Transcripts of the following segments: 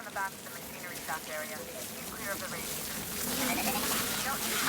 around the back of the machinery shaft area. Keep clear of the radiators. Don't use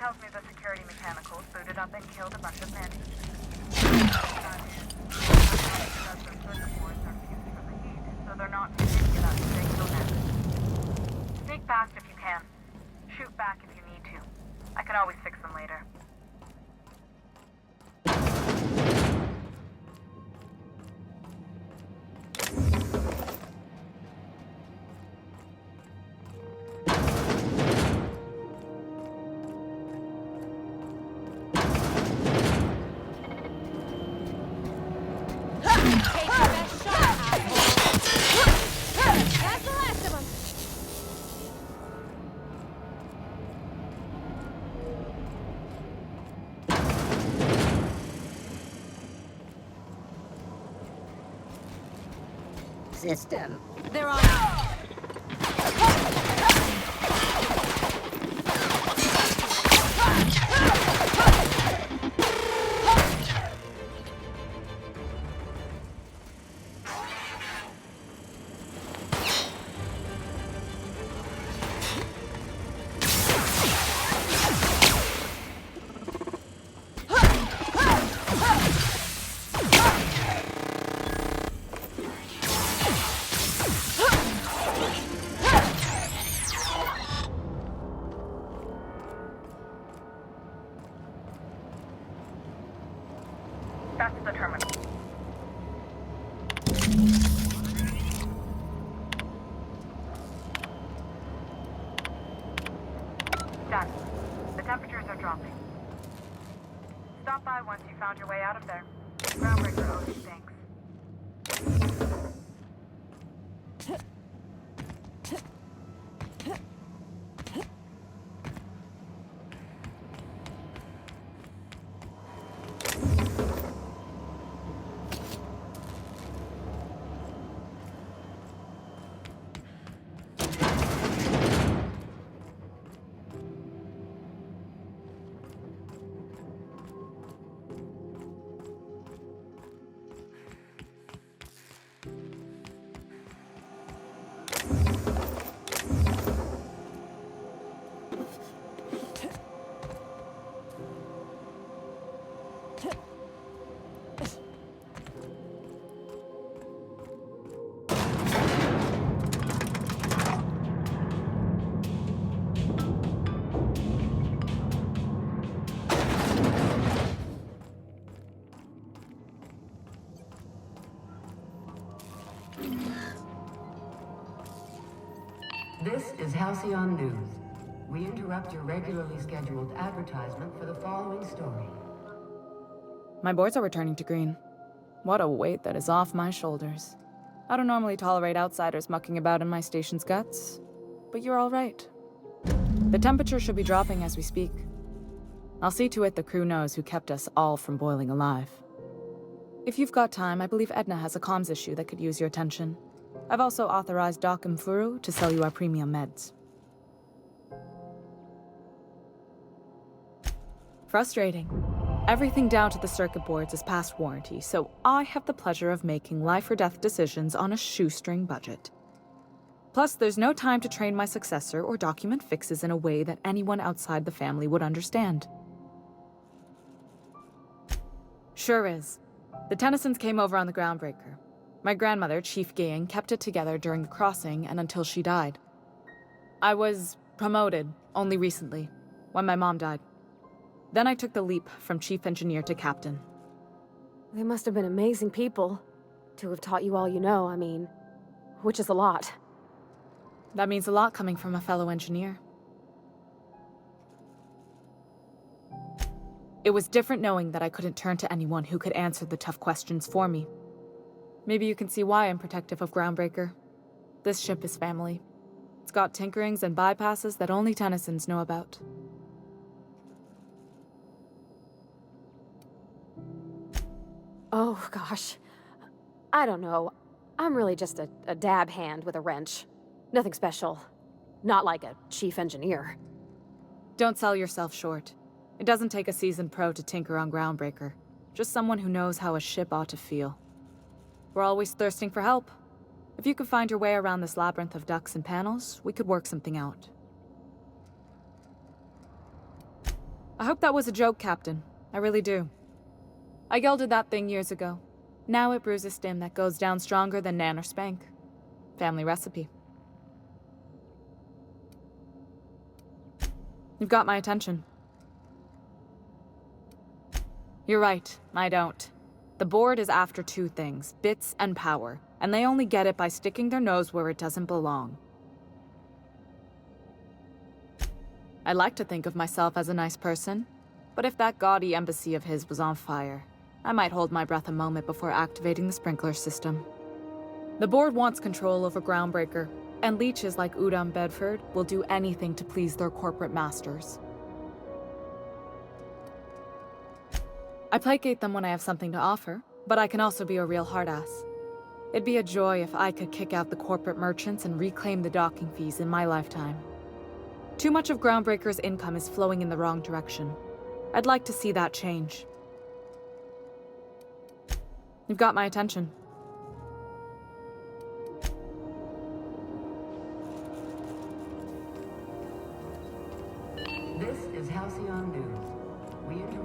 tells me the security mechanicals booted up and killed a bunch of men. So they're not particular Sneak past if you can. Shoot back if you need to. I can always fix them later. System. They're on. That's the terminal. Done. The temperatures are dropping. Stop by once you found your way out of there. Groundbreaker always stinks. This is Halcyon News. We interrupt your regularly scheduled advertisement for the following story. My boards are returning to green. What a weight that is off my shoulders. I don't normally tolerate outsiders mucking about in my station's guts, but you're all right. The temperature should be dropping as we speak. I'll see to it the crew knows who kept us all from boiling alive. If you've got time, I believe Edna has a comms issue that could use your attention. I've also authorized Doc and Furu to sell you our premium meds. Frustrating. Everything down to the circuit boards is past warranty, so I have the pleasure of making life or death decisions on a shoestring budget. Plus, there's no time to train my successor or document fixes in a way that anyone outside the family would understand. Sure is. The Tennysons came over on the Groundbreaker. My grandmother, Chief Gaying, kept it together during the crossing and until she died. I was promoted only recently, when my mom died. Then I took the leap from chief engineer to captain. They must have been amazing people to have taught you all you know, I mean, which is a lot. That means a lot coming from a fellow engineer. It was different knowing that I couldn't turn to anyone who could answer the tough questions for me. Maybe you can see why I'm protective of Groundbreaker. This ship is family. It's got tinkerings and bypasses that only Tennysons know about. Oh, gosh. I don't know. I'm really just a dab hand with a wrench. Nothing special. Not like a chief engineer. Don't sell yourself short. It doesn't take a seasoned pro to tinker on Groundbreaker. Just someone who knows how a ship ought to feel. We're always thirsting for help. If you could find your way around this labyrinth of ducts and panels, we could work something out. I hope that was a joke, Captain. I really do. I gelded that thing years ago. Now it brews a stim that goes down stronger than Nan or Spank. Family recipe. You've got my attention. You're right, I don't. The board is after two things, bits and power, and they only get it by sticking their nose where it doesn't belong. I like to think of myself as a nice person, but if that gaudy embassy of his was on fire, I might hold my breath a moment before activating the sprinkler system. The board wants control over Groundbreaker, and leeches like Udom Bedford will do anything to please their corporate masters. I placate them when I have something to offer, but I can also be a real hard-ass. It'd be a joy if I could kick out the corporate merchants and reclaim the docking fees in my lifetime. Too much of Groundbreaker's income is flowing in the wrong direction. I'd like to see that change. You've got my attention. This is Halcyon News. We interrupt.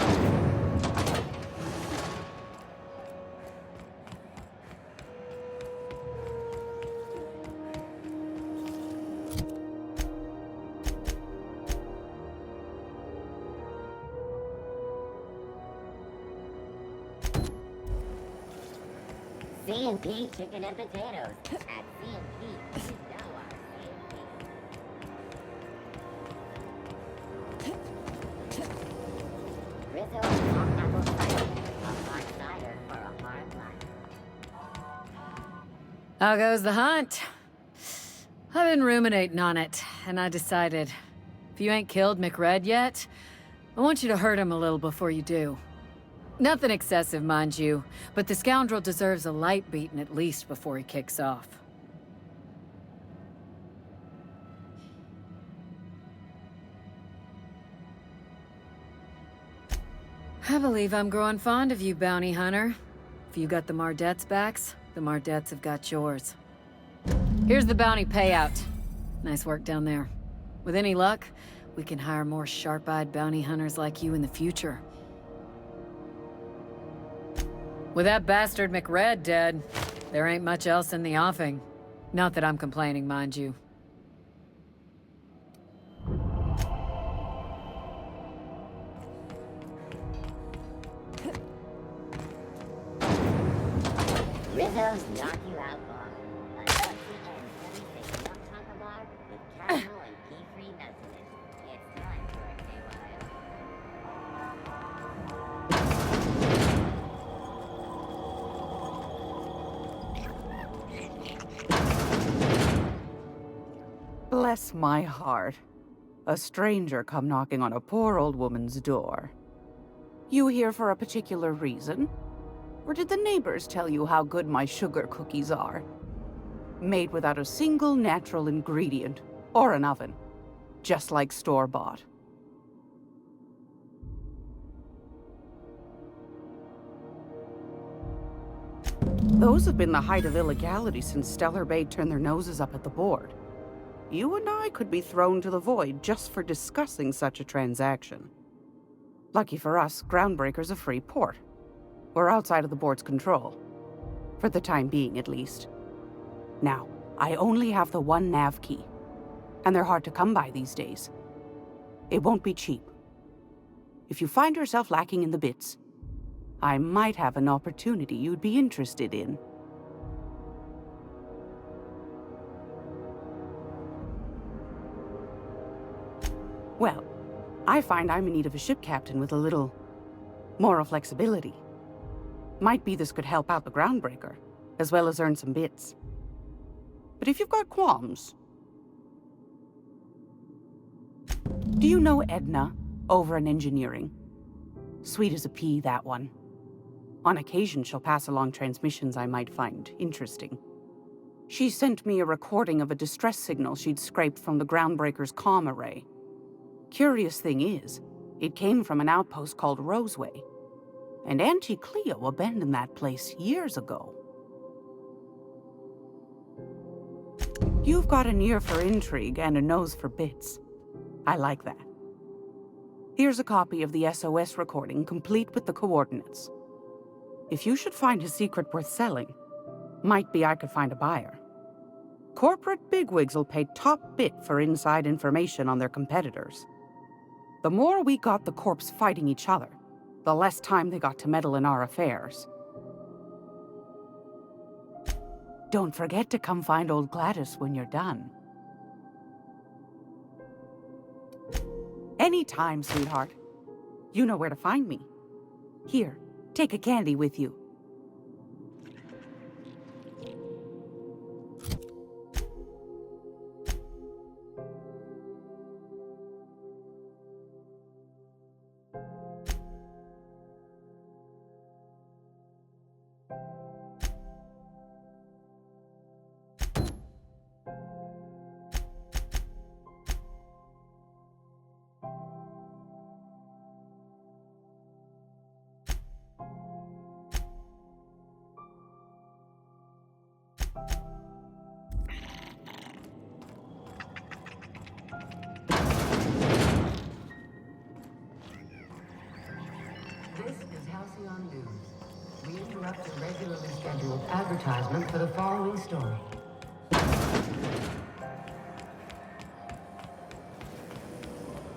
C&P chicken and potatoes. At C&P, you know our C&P. Rizzo and hot apple cider. A hard cider for a hard life. How goes the hunt? I've been ruminating on it, and I decided, if you ain't killed McRed yet, I want you to hurt him a little before you do. Nothing excessive, mind you, but the scoundrel deserves a light beating at least before he kicks off. I believe I'm growing fond of you, bounty hunter. If you got the Mardets' backs, the Mardets have got yours. Here's the bounty payout. Nice work down there. With any luck, we can hire more sharp-eyed bounty hunters like you in the future. With that bastard McRed dead, there ain't much else in the offing. Not that I'm complaining, mind you. Rizzo's knock you out bar. A sexy and 76 milk chocolate bar with caramel and ghee-free nuts in it. It's time for a Bless my heart. A stranger come knocking on a poor old woman's door. You here for a particular reason? Or did the neighbors tell you how good my sugar cookies are? Made without a single natural ingredient, or an oven. Just like store-bought. Those have been the height of illegality since Stellar Bay turned their noses up at the board. You and I could be thrown to the void just for discussing such a transaction. Lucky for us, Groundbreaker's a free port. We're outside of the board's control. For the time being, at least. Now, I only have the one nav key. And they're hard to come by these days. It won't be cheap. If you find yourself lacking in the bits, I might have an opportunity you'd be interested in. Well, I find I'm in need of a ship captain with a little moral flexibility. Might be this could help out the Groundbreaker, as well as earn some bits. But if you've got qualms... Do you know Edna, over in engineering? Sweet as a pea, that one. On occasion, she'll pass along transmissions I might find interesting. She sent me a recording of a distress signal she'd scraped from the Groundbreaker's comm array. Curious thing is, it came from an outpost called Roseway. And Auntie Cleo abandoned that place years ago. You've got an ear for intrigue and a nose for bits. I like that. Here's a copy of the SOS recording, complete with the coordinates. If you should find a secret worth selling, might be I could find a buyer. Corporate bigwigs will pay top bit for inside information on their competitors. The more we got the corps fighting each other, the less time they got to meddle in our affairs. Don't forget to come find old Gladys when you're done. Anytime, sweetheart. You know where to find me. Here, take a candy with you. This is Halcyon News. We interrupt a regularly scheduled advertisement for the following story.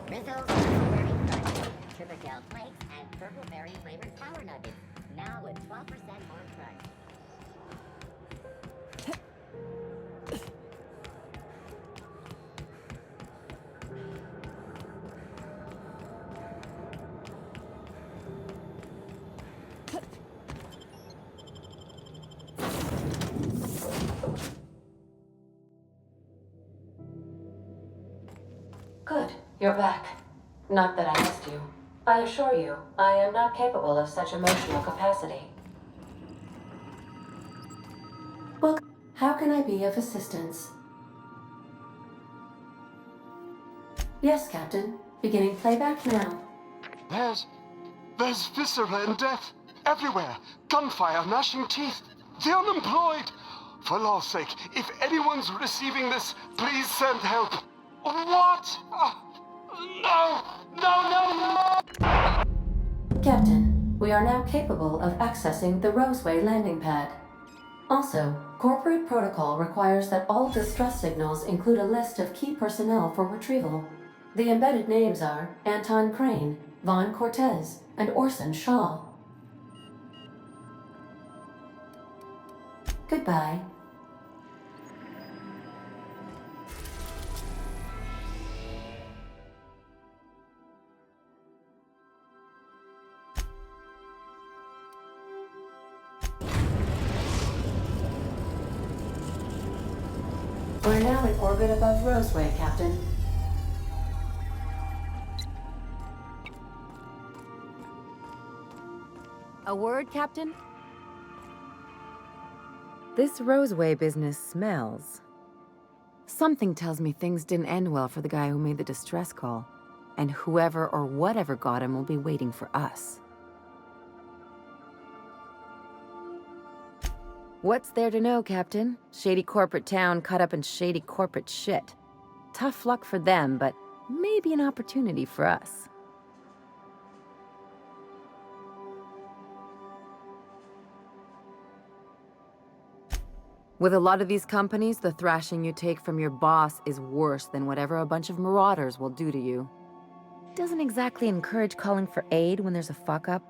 Rizzo's Purple Crunch, Triple Flakes, and Purple Berry flavored Power Nuggets. Now with 12% more crunch. Good, you're back. Not that I missed you. I assure you, I am not capable of such emotional capacity. Well, how can I be of assistance? Yes, Captain. Beginning playback now. There's viscera and death everywhere. Gunfire, gnashing teeth. The unemployed. For law's sake, if anyone's receiving this, please send help. What? No! Captain, we are now capable of accessing the Roseway landing pad. Also, corporate protocol requires that all distress signals include a list of key personnel for retrieval. The embedded names are Anton Crane, Vaughn Cortez, and Orson Shaw. Goodbye. We're now in orbit above Roseway, Captain. A word, Captain? This Roseway business smells. Something tells me things didn't end well for the guy who made the distress call. And whoever or whatever got him will be waiting for us. What's there to know, Captain? Shady corporate town caught up in shady corporate shit. Tough luck for them, but maybe an opportunity for us. With a lot of these companies, the thrashing you take from your boss is worse than whatever a bunch of marauders will do to you. Doesn't exactly encourage calling for aid when there's a fuck-up.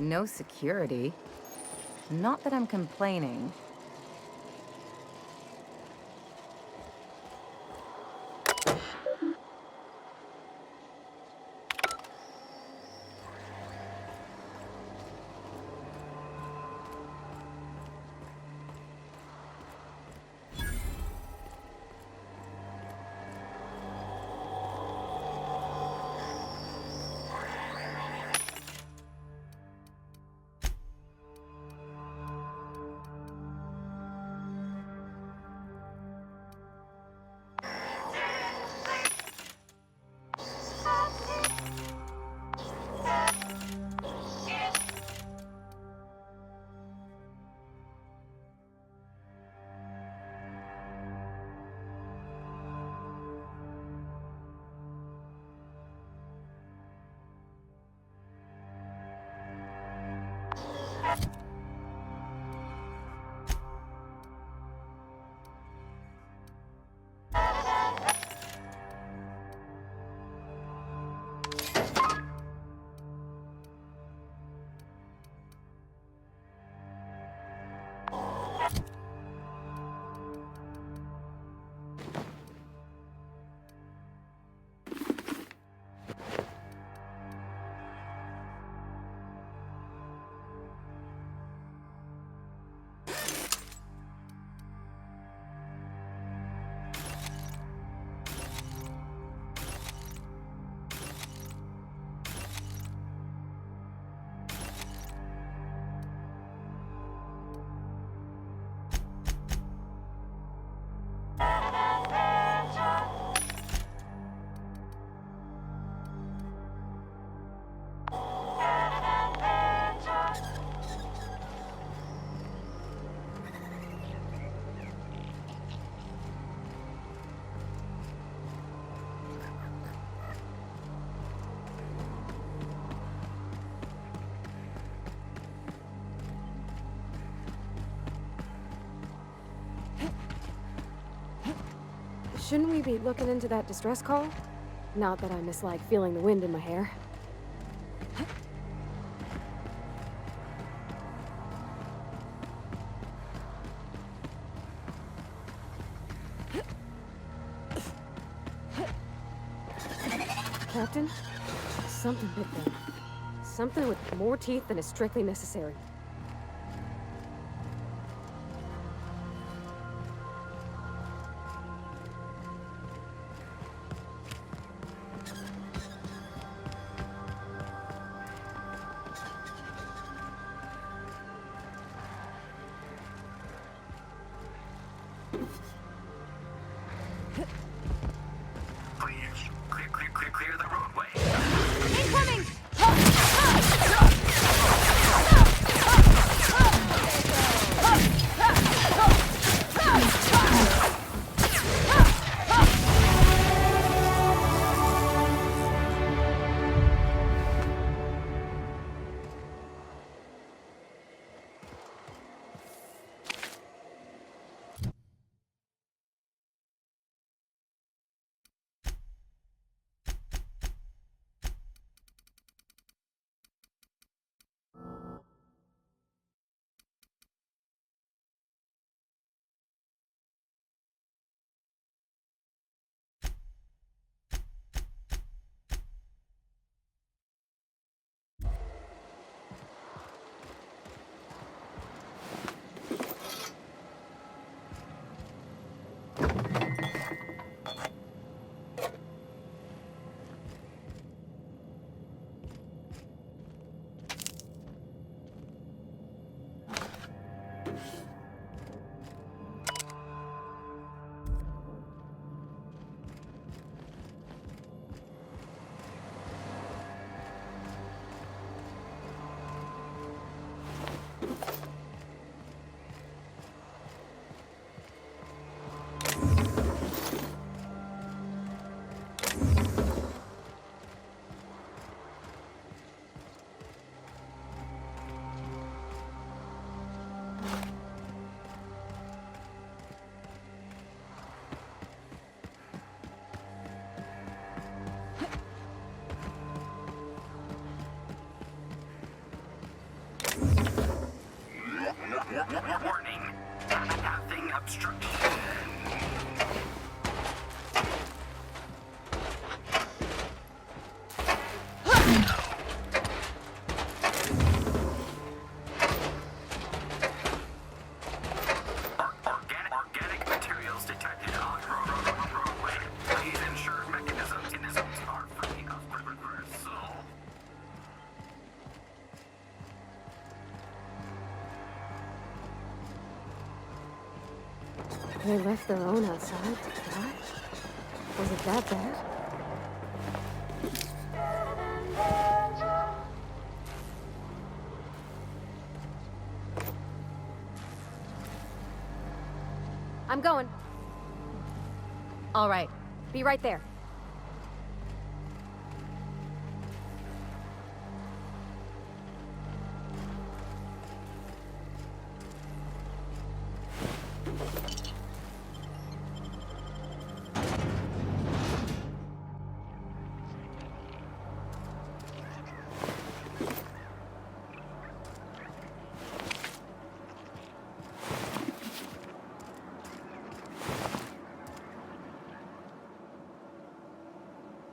No security. Not that I'm complaining. Shouldn't we be looking into that distress call? Not that I mislike feeling the wind in my hair. Captain? Something big there. Something with more teeth than is strictly necessary. Clear the roadway. Incoming! Warning. Having obstruction. Organic materials detected on roadway. Please ensure mechanisms in this zone are free of reversal. They left their own outside to die? Was it that bad? I'm going. All right. Be right there.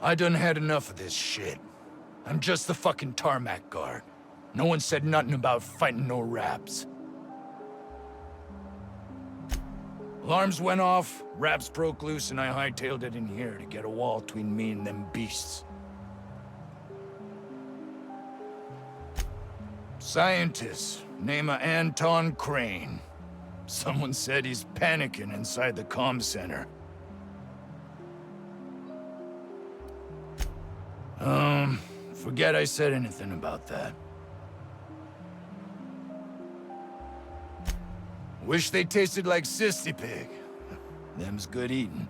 I done had enough of this shit. I'm just the fucking tarmac guard. No one said nothing about fighting no raps. Alarms went off, raps broke loose, and I hightailed it in here to get a wall between me and them beasts. Scientist, name of Anton Crane. Someone said he's panicking inside the comm center. Forget I said anything about that. Wish they tasted like Sissy Pig. Them's good eating.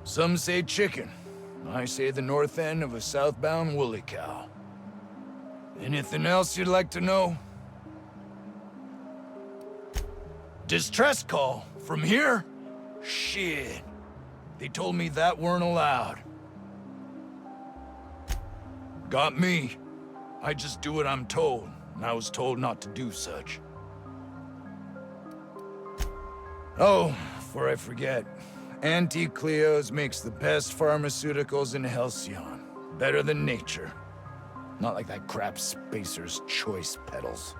Some say chicken. I say the north end of a southbound woolly cow. Anything else you'd like to know? Distress call? From here? Shit. They told me that weren't allowed. Got me. I just do what I'm told, and I was told not to do such. Oh, before I forget, Auntie Cleo's makes the best pharmaceuticals in Halcyon. Better than nature. Not like that crap Spacer's Choice peddles.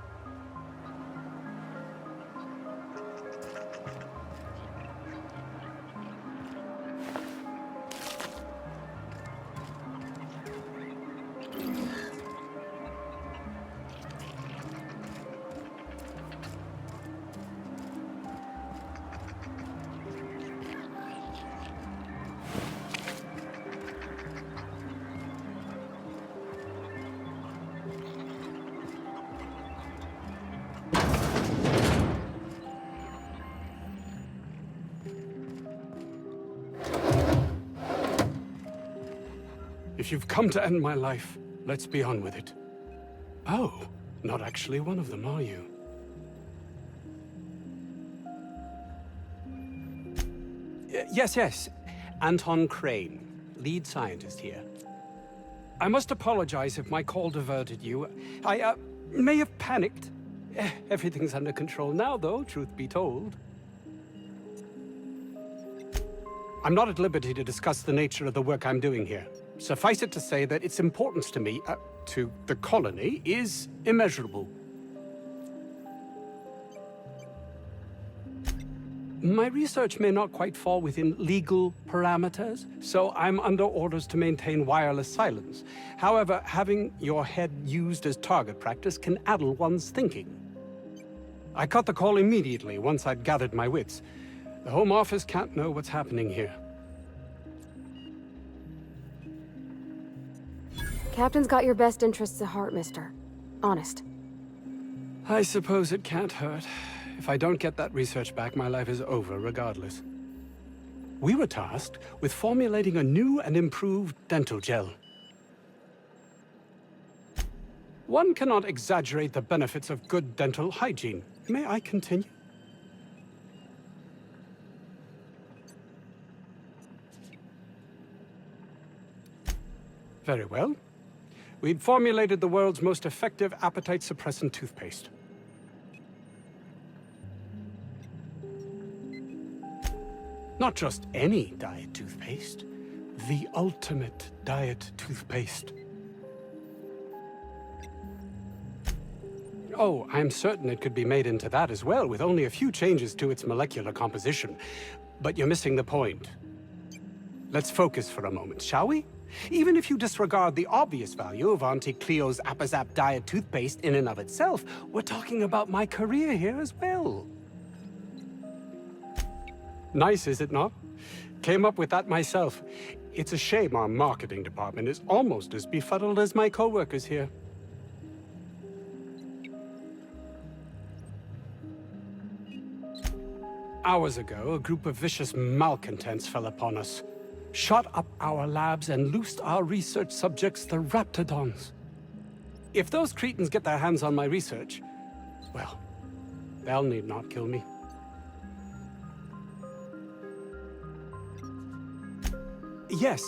If you've come to end my life, let's be on with it. Oh, not actually one of them, are you? Yes. Anton Crane, lead scientist here. I must apologize if my call diverted you. I may have panicked. Everything's under control now, though, truth be told. I'm not at liberty to discuss the nature of the work I'm doing here. Suffice it to say that its importance to me, to the colony, is immeasurable. My research may not quite fall within legal parameters, so I'm under orders to maintain wireless silence. However, having your head used as target practice can addle one's thinking. I cut the call immediately once I'd gathered my wits. The Home Office can't know what's happening here. Captain's got your best interests at heart, mister. Honest. I suppose it can't hurt. If I don't get that research back, my life is over regardless. We were tasked with formulating a new and improved dental gel. One cannot exaggerate the benefits of good dental hygiene. May I continue? Very well. We'd formulated the world's most effective appetite-suppressant toothpaste. Not just any diet toothpaste, the ultimate diet toothpaste. Oh, I'm certain it could be made into that as well, with only a few changes to its molecular composition. But you're missing the point. Let's focus for a moment, shall we? Even if you disregard the obvious value of Auntie Cleo's AppleZap diet toothpaste in and of itself, we're talking about my career here as well. Nice, is it not? Came up with that myself. It's a shame our marketing department is almost as befuddled as my co-workers here. Hours ago, a group of vicious malcontents fell upon us, shot up our labs and loosed our research subjects, the Raptidons. If those cretins get their hands on my research, well, they'll need not kill me. Yes,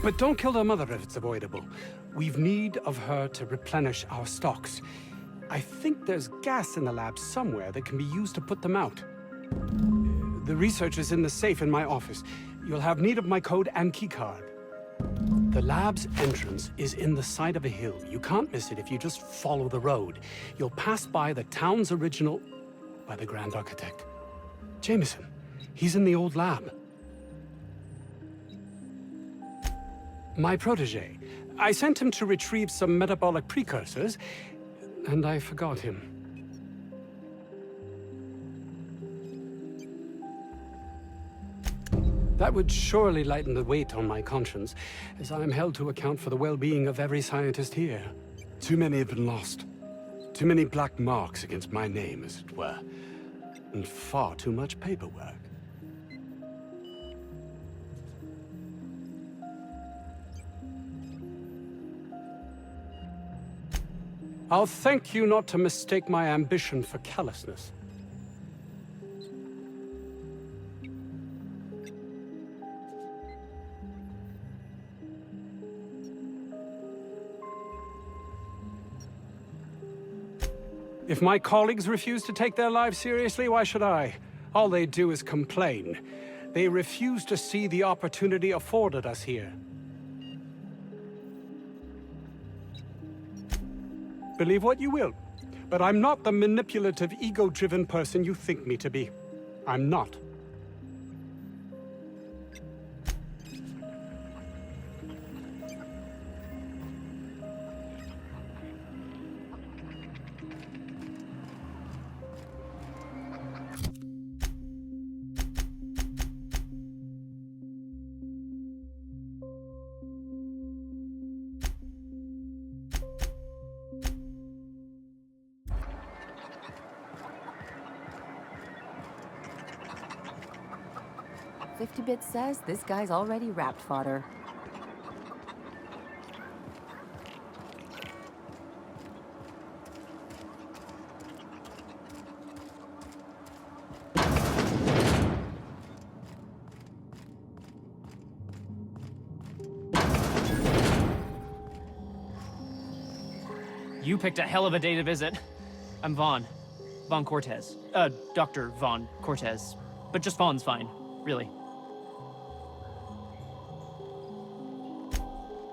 but don't kill their mother if it's avoidable. We've need of her to replenish our stocks. I think there's gas in the lab somewhere that can be used to put them out. The research is in the safe in my office. You'll have need of my code and keycard. The lab's entrance is in the side of a hill. You can't miss it if you just follow the road. You'll pass by the town's original... by the Grand Architect. Jameson. He's in the old lab. My protege. I sent him to retrieve some metabolic precursors, and I forgot him. That would surely lighten the weight on my conscience, as I am held to account for the well-being of every scientist here. Too many have been lost. Too many black marks against my name, as it were. And far too much paperwork. I'll thank you not to mistake my ambition for callousness. If my colleagues refuse to take their lives seriously, why should I? All they do is complain. They refuse to see the opportunity afforded us here. Believe what you will, but I'm not the manipulative, ego-driven person you think me to be. I'm not. "50-bit says this guy's already wrapped fodder." You picked a hell of a day to visit. I'm Vaughn. Vaughn Cortez. Dr. Vaughn Cortez. But just Vaughn's fine, really.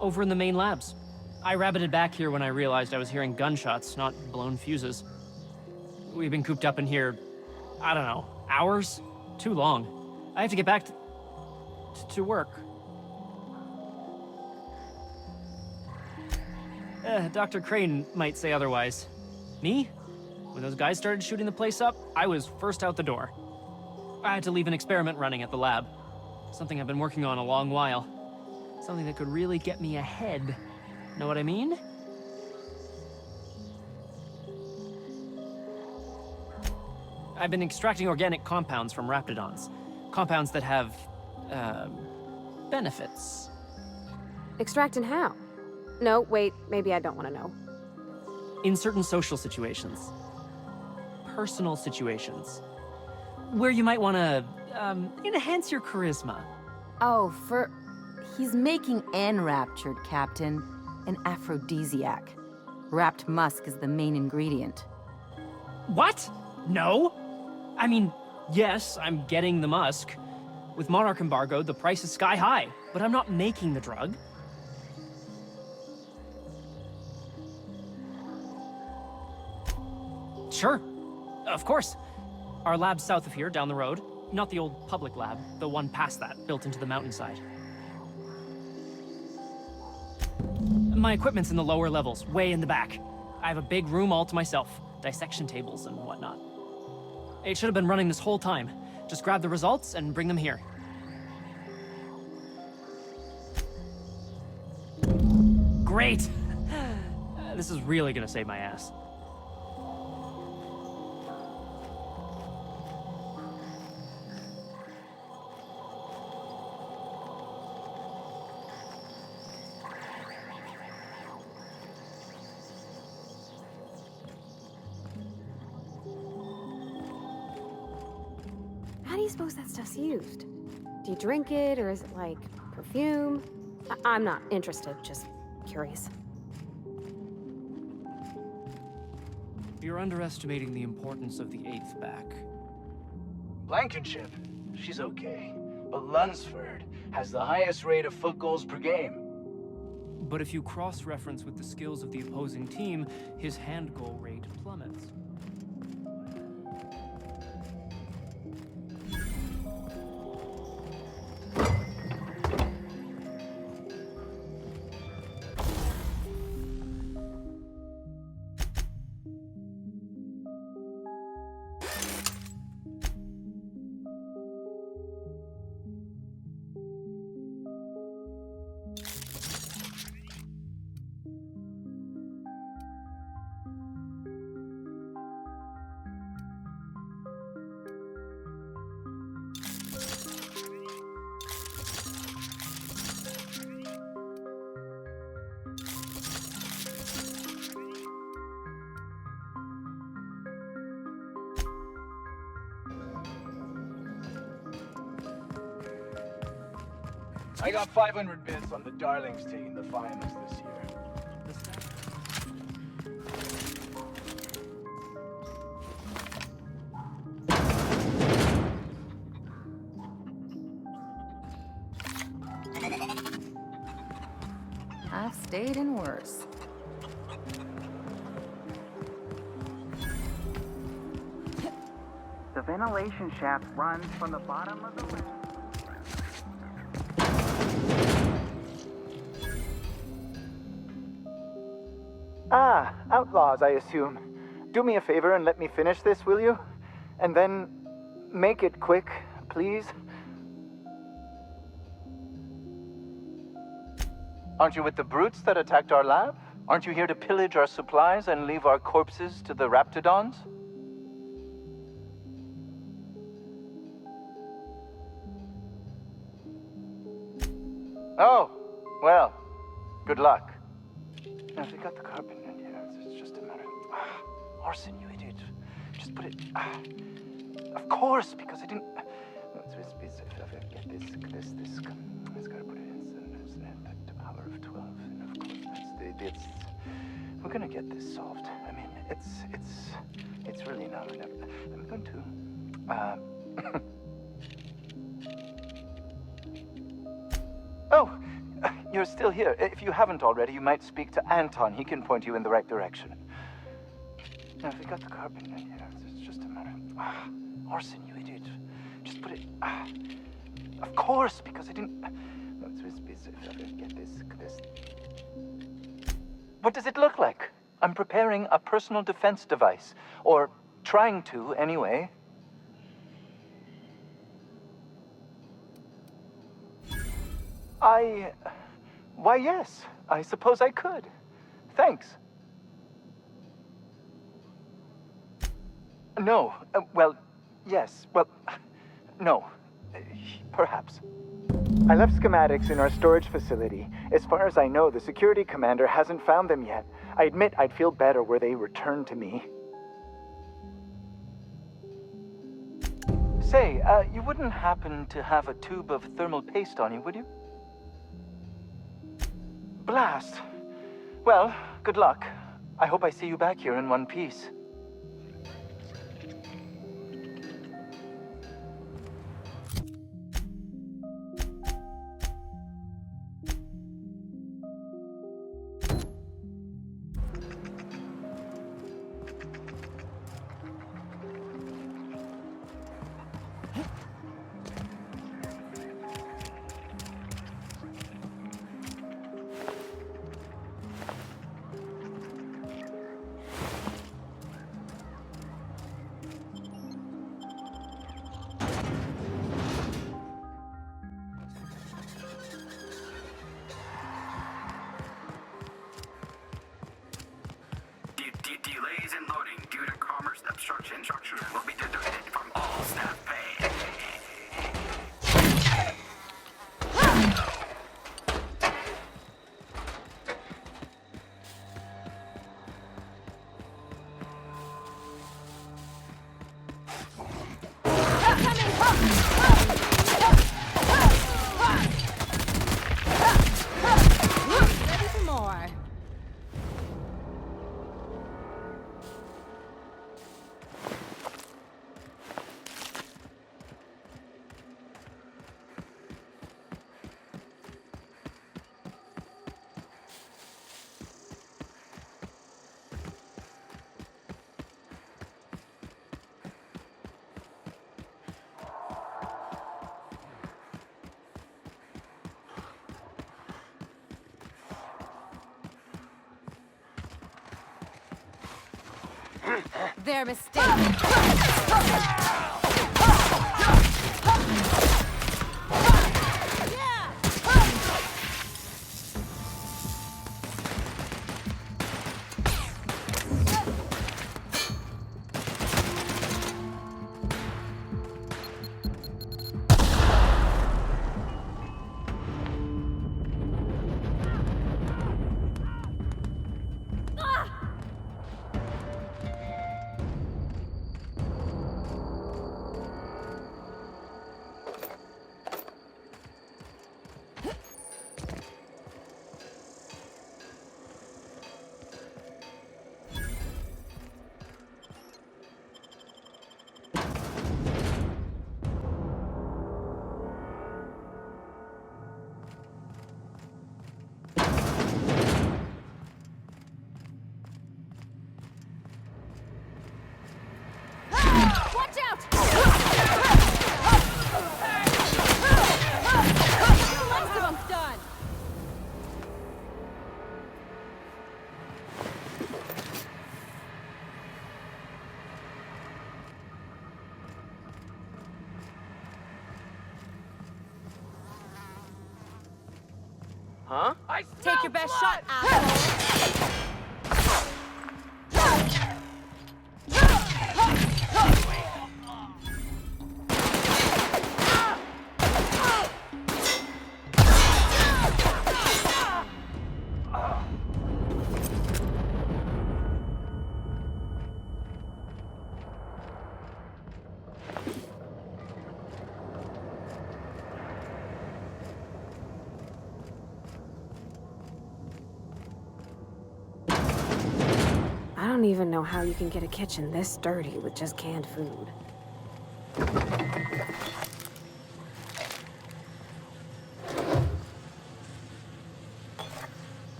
Over in the main labs. I rabbited back here when I realized I was hearing gunshots, not blown fuses. We've been cooped up in here, I don't know, hours? Too long. I have to get back to work. Dr. Crane might say otherwise. Me? When those guys started shooting the place up, I was first out the door. I had to leave an experiment running at the lab. Something I've been working on a long while. Something that could really get me ahead. Know what I mean? I've been extracting organic compounds from Raptidons. Compounds that have, benefits. Extracting how? No, wait, maybe I don't want to know. In certain social situations. Personal situations. Where you might want to, enhance your charisma. Oh, he's making enraptured, Captain. An aphrodisiac. Wrapped musk is the main ingredient. What? No? I mean, yes, I'm getting the musk. With Monarch embargo, the price is sky high, but I'm not making the drug. Sure. Of course. Our lab's south of here, down the road. Not the old public lab, the one past that, built into the mountainside. My equipment's in the lower levels, way in the back. I have a big room all to myself, dissection tables and whatnot. It should have been running this whole time. Just grab the results and bring them here. Great! This is really gonna save my ass. How do you suppose that stuff's used? Do you drink it, or is it like perfume? I'm not interested, just curious. You're underestimating the importance of the 8th back. Blankenship, she's okay. But Lunsford has the highest rate of foot goals per game. But if you cross-reference with the skills of the opposing team, his hand goal rate plummets. I got 500 bits on the Darlings taking the finals this year. I've stayed in worse. The ventilation shaft runs from the bottom of the lab. Ah, outlaws, I assume. Do me a favor and let me finish this, will you? And then make it quick, please. Aren't you with the brutes that attacked our lab? Aren't you here to pillage our supplies and leave our corpses to the raptidons? Oh, well, good luck. Now, if we got the carpet in here, it's just a matter of... arson, you idiot. Just put it... of course, because I didn't... It's gotta put it in the power of 12. And of course, that's... We're gonna get this solved. I mean, it's really not... I'm going to... Oh! You're still here. If you haven't already, you might speak to Anton. He can point you in the right direction. Now, if we got the carpet in here, it's just a matter of... arson, you idiot. Just put it... of course, because I didn't... Get this... What does it look like? I'm preparing a personal defense device. Or trying to, anyway. Why, yes. I suppose I could. Thanks. No. Well, yes. Well, no. Perhaps. I left schematics in our storage facility. As far as I know, the security commander hasn't found them yet. I admit I'd feel better were they returned to me. Say, you wouldn't happen to have a tube of thermal paste on you, would you? Blast! Well, good luck. I hope I see you back here in one piece. Delays in loading due to commerce obstruction will be deducted from all staff pay. Ready for more. Their mistake. Watch out! Most of them's done. Huh? Take your best shot, asshole. I don't even know how you can get a kitchen this dirty with just canned food.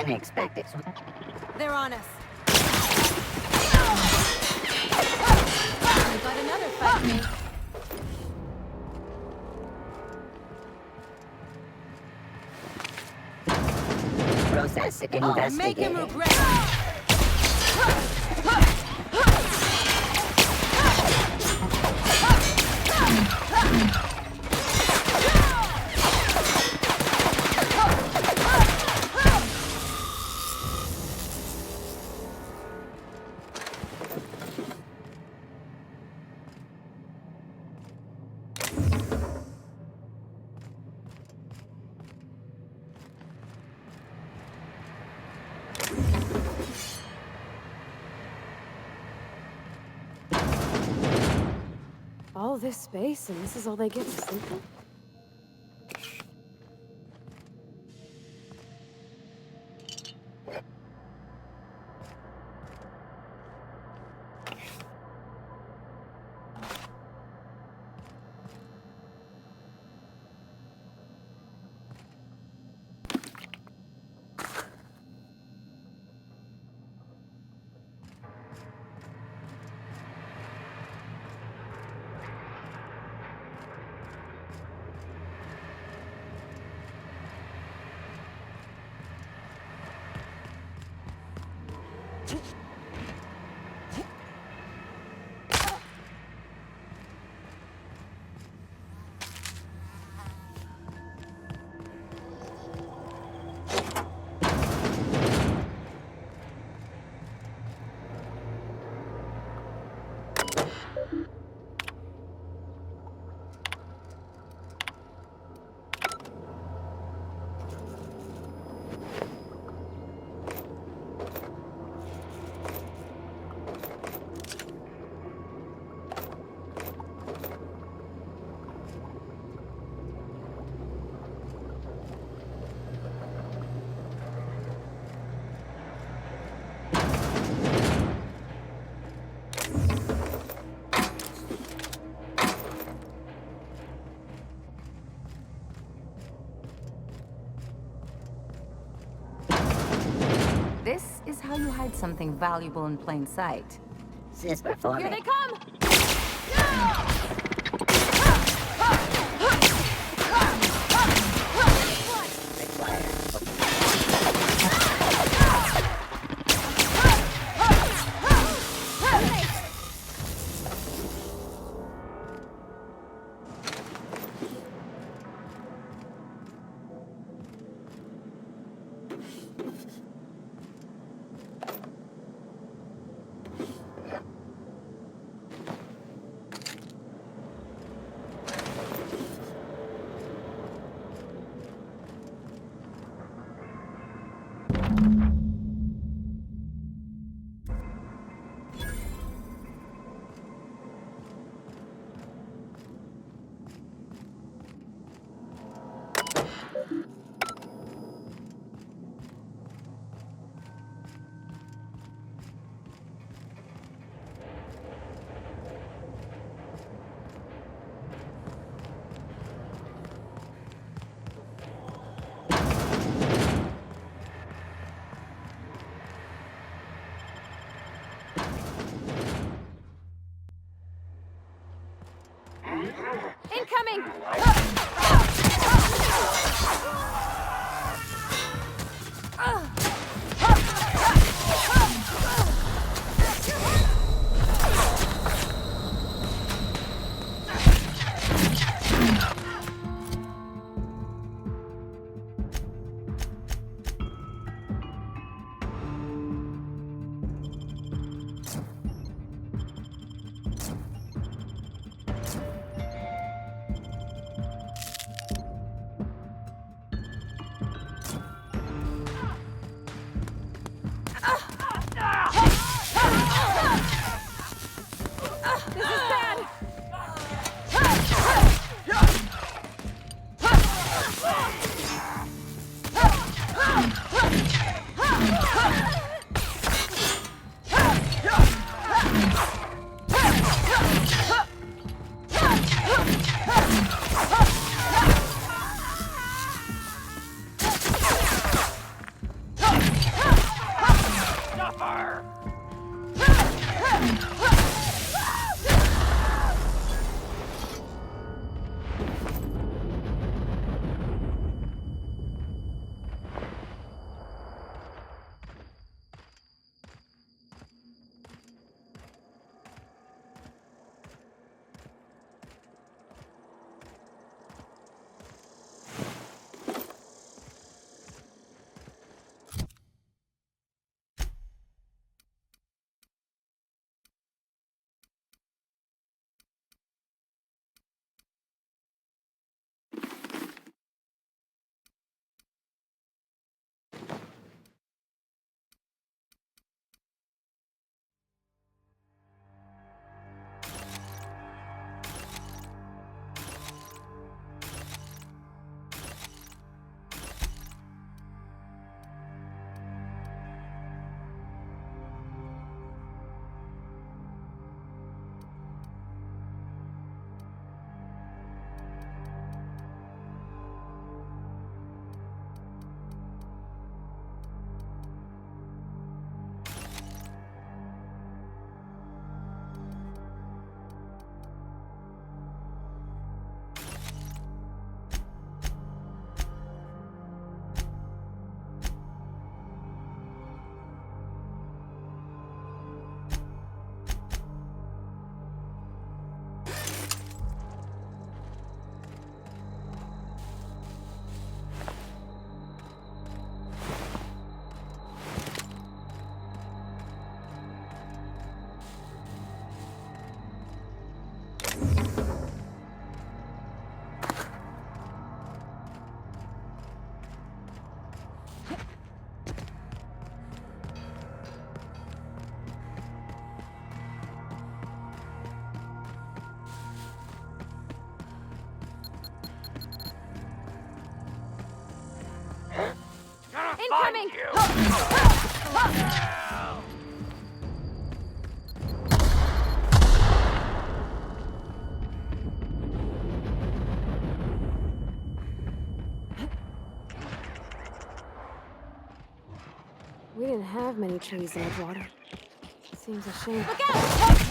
unexpected. They're on us. We've got another fight me. Process investigated. Make him regret. All this space, and this is all they get to sleep in? This is how you hide something valuable in plain sight. Sis performing. Here they come! Incoming! Incoming! We didn't have many trees in Edgewater. Seems a shame. Look out!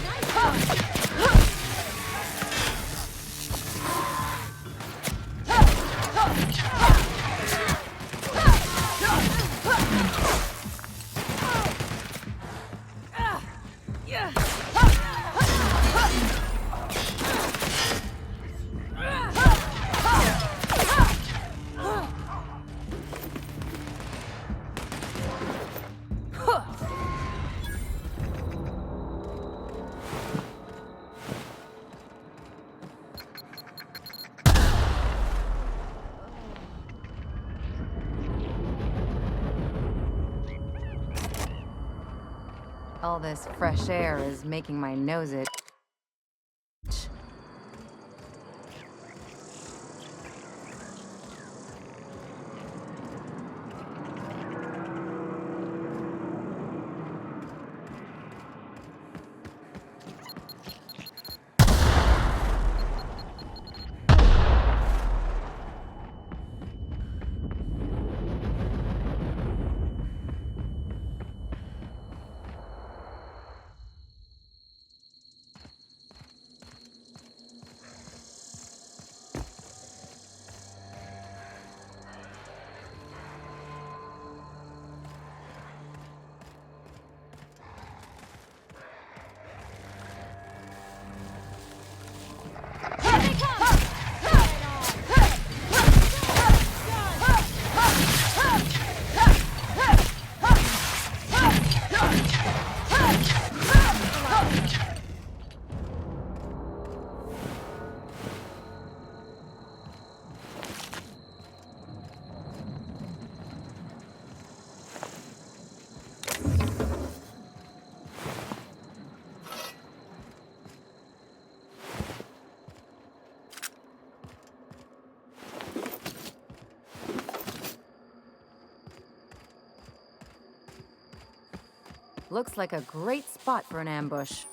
All this fresh air is making my nose itch. Looks like a great spot for an ambush.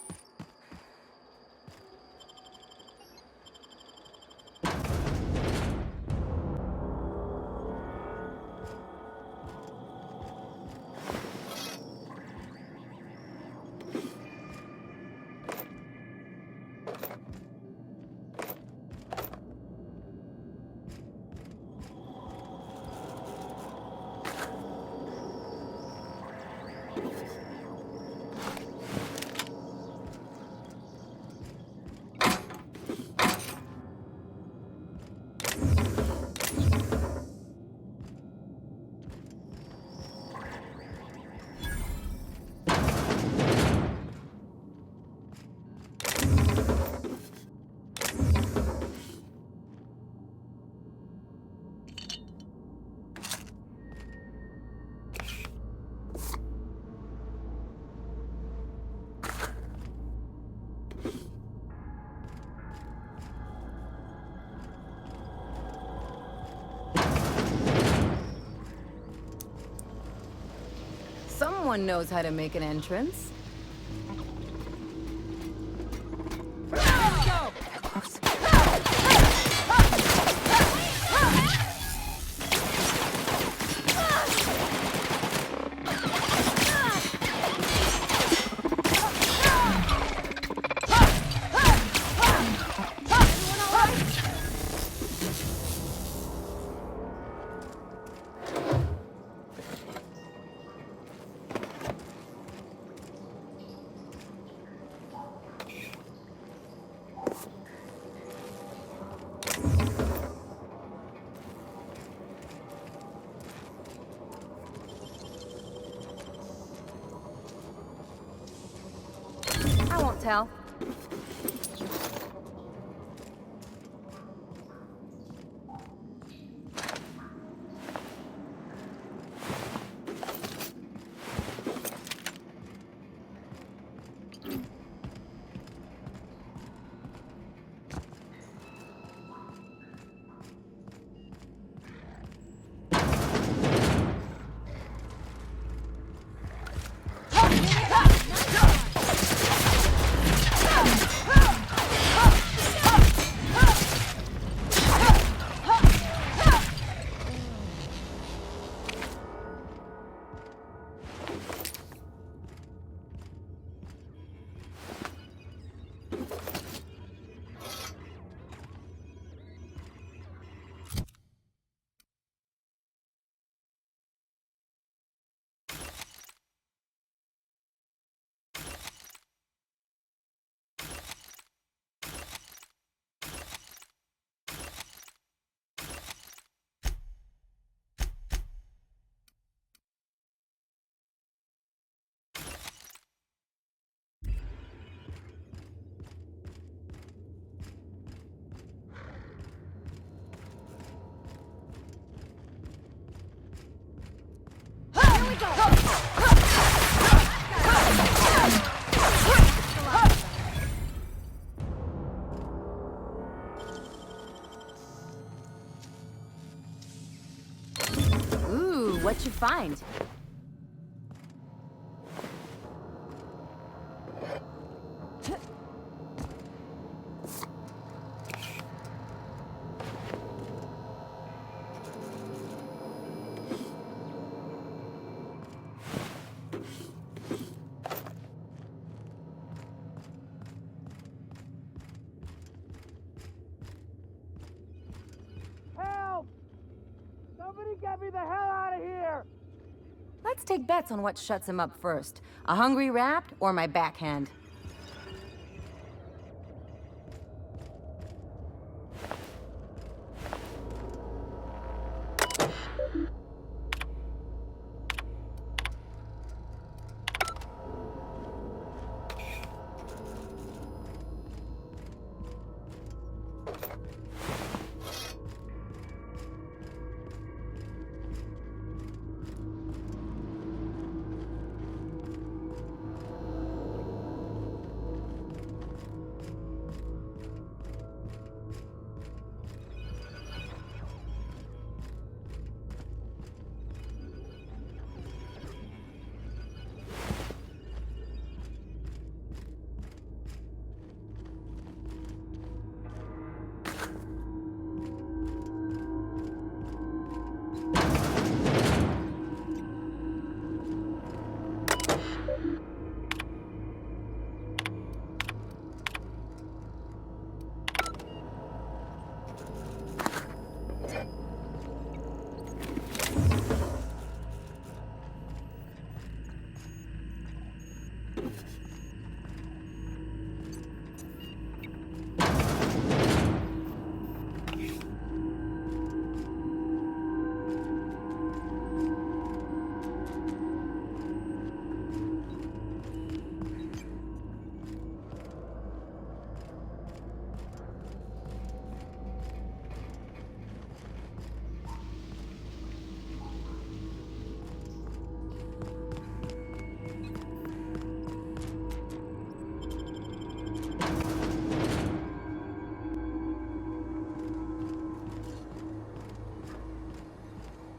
Someone knows how to make an entrance. I won't tell. find? Help! Somebody get me the hell out of here! Let's take bets on what shuts him up first. A hungry rat or my backhand?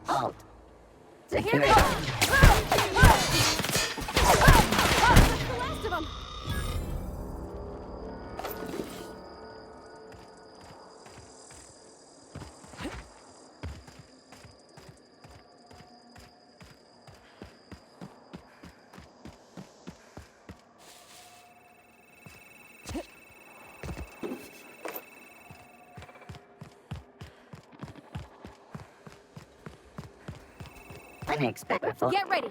Halt! To hear me! The last of them! Let me expect a full. Get ready!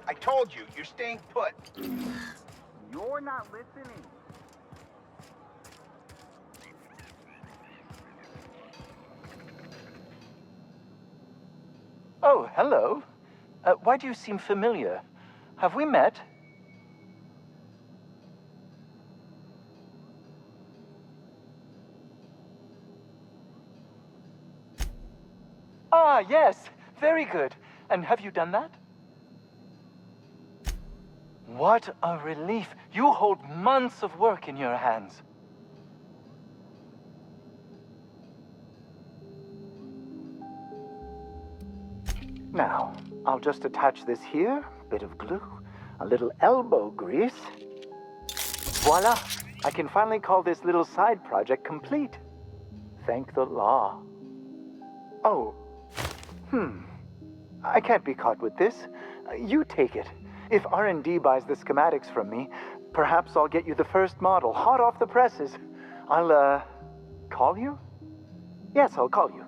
I told you, you're staying put. You're not listening. Oh, hello. Why do you seem familiar? Have we met? Ah, yes. Very good. And have you done that? What a relief. You hold months of work in your hands. Now, I'll just attach this here, bit of glue, a little elbow grease. Voila! I can finally call this little side project complete. Thank the law. Oh. I can't be caught with this. You take it. If R&D buys the schematics from me, perhaps I'll get you the first model, hot off the presses. I'll, call you? Yes, I'll call you.